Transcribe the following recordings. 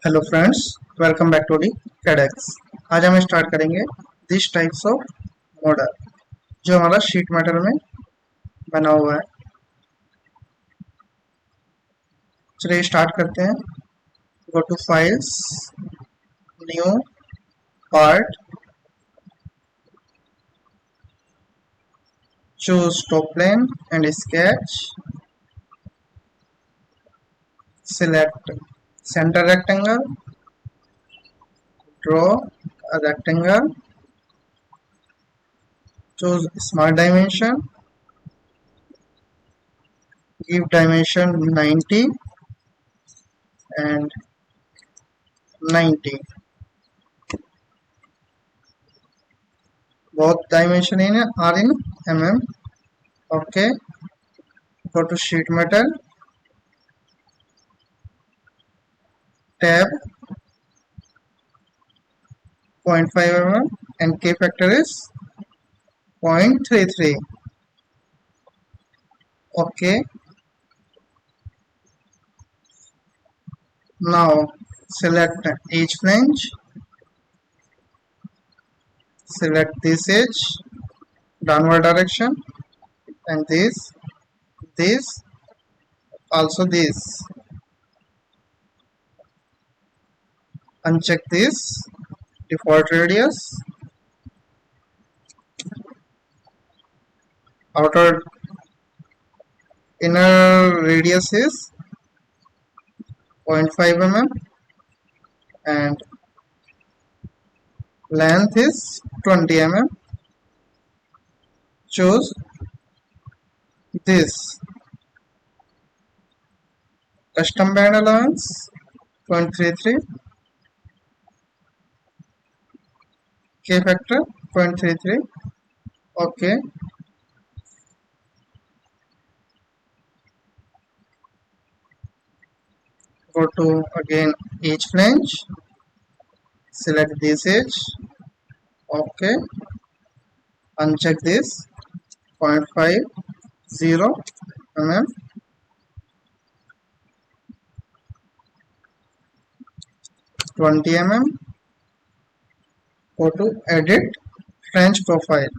Hello friends, welcome back to the Cadex. आज हम start करेंगे दिस टाइप्स ऑफ मॉडल जो हमारा शीट मेटल में बना हुआ है। चलिए स्टार्ट करते हैं। Go to files, new part, choose top plane and sketch, select centre rectangle, draw a rectangle, choose small dimension, give dimension 90 and 90. Both dimension are in mm. Okay, go to sheet metal, tab 0.5 mm and K factor is 0.33. Okay, now select each flange, select this edge downward direction and this also this. Uncheck this default radius, outer inner radius is 0.5 mm and length is 20 mm. Choose this custom band allowance 0.33, K factor 0.33. Okay, go to again each flange, select this edge. Okay, uncheck this 0.50 mm, (20 mm). Go to edit flange profile,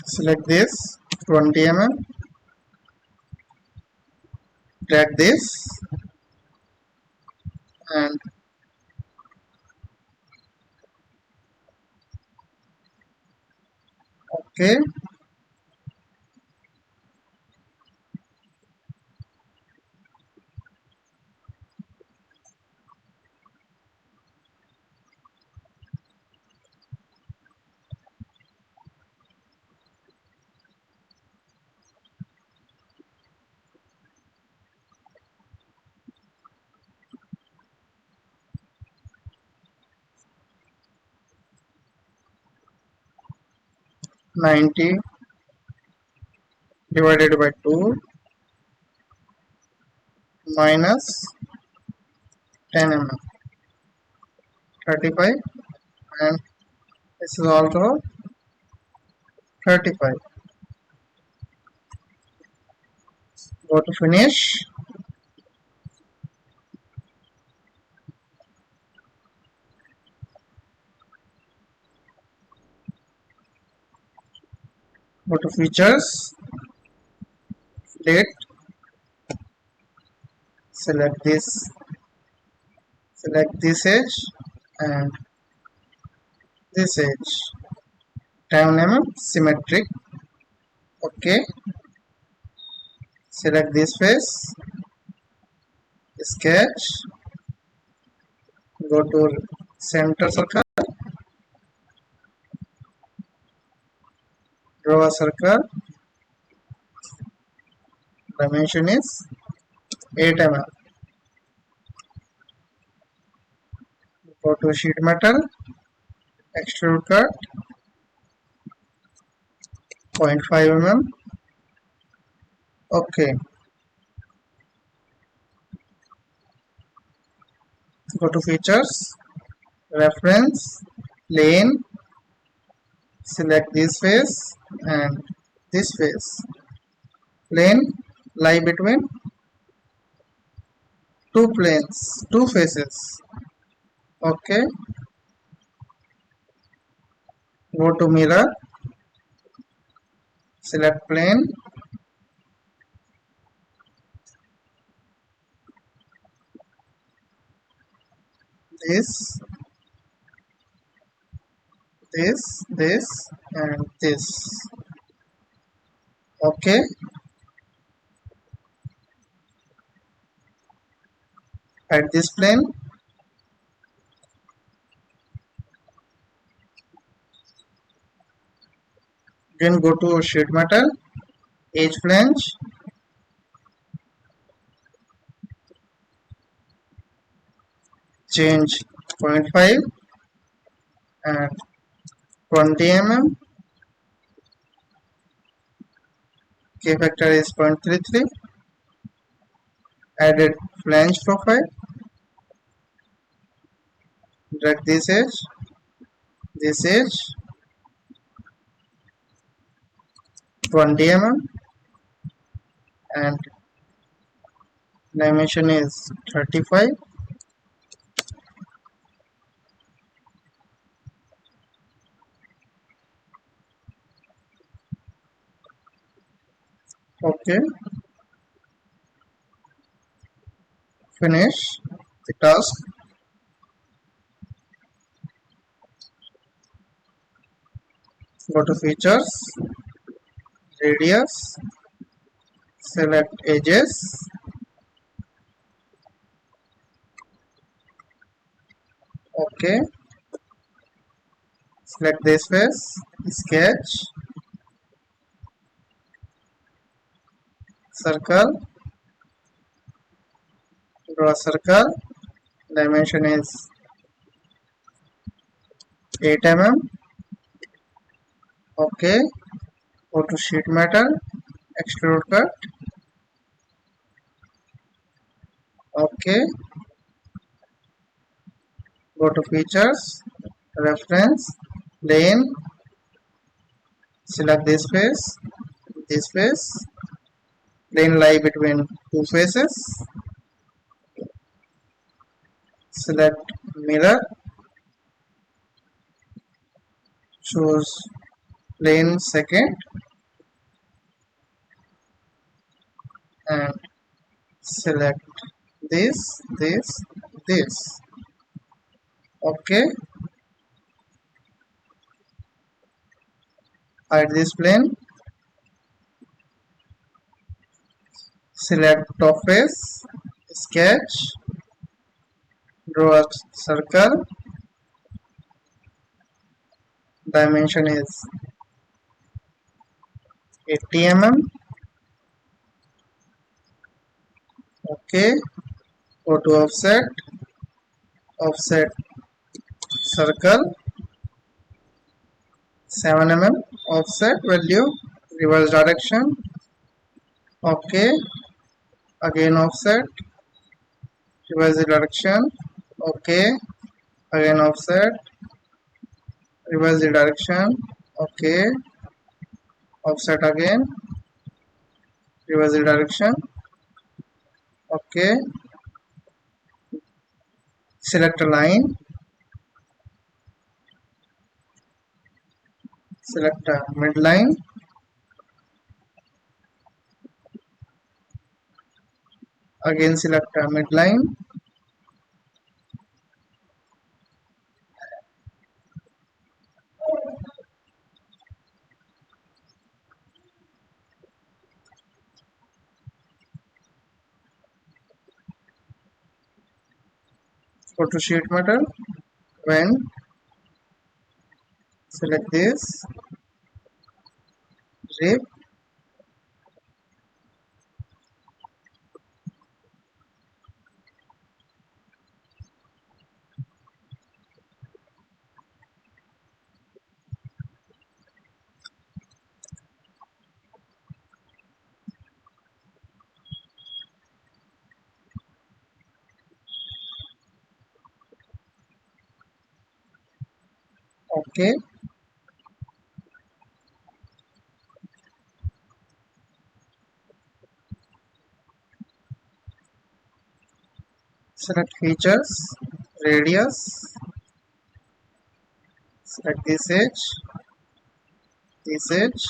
select this 20 mm, drag this and okay, (90 divided by 2 minus 10 mm), 35, and this is also 35. Go to finish, go to features, plate, select this edge and this edge, 10 mm symmetric. Okay, select this face, sketch, go to center circle, draw a circle, dimension is 8 mm. Go to sheet metal, extrude cut 0.5 mm. Okay, Go to features, reference, plane, select this face and this face. Plane lie between two planes, two faces. Okay, go to mirror, select plane, this, this and this. Okay, at this plane, then go to sheet metal, edge flange, change 0.5 and 20 mm. K factor is 0.33. Added flange profile, drag this edge 20 mm and dimension is 35. Okay, finish the task. Go to features, radius, select edges. Okay, select this face, sketch, circle, draw a circle, dimension is 8 mm. Okay, go to sheet metal, extrude cut. Okay, go to features, reference, plane, select this face, plane lie between two faces, select mirror, choose plane second and select this. Okay, hide this plane, select top face, sketch, draw a circle, dimension is 80 mm. Okay, go to offset circle 7 mm, offset value, reverse direction. Okay, again offset, reverse the direction. Okay, again offset, reverse the direction. Okay, offset again, reverse the direction. Okay, select a line, select a midline. Again select a midline. Go to sheet metal, when select this, rip, Okay. Select features, radius, select edge, this edge,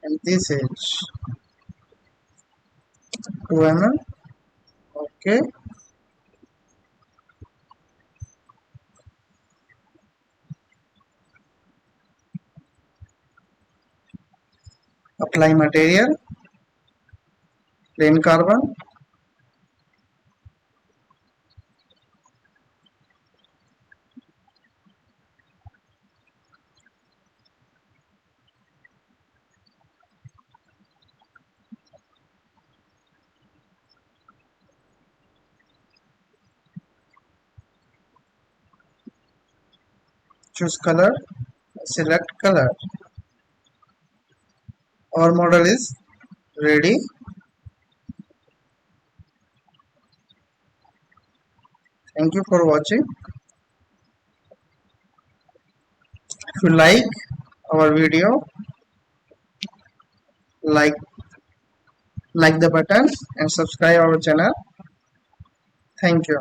and this edge. 2 mm. Okay. Apply material, plain carbon. Choose color, select color. Our model is ready. Thank you for watching. If you like our video, like the button and subscribe our channel. Thank you.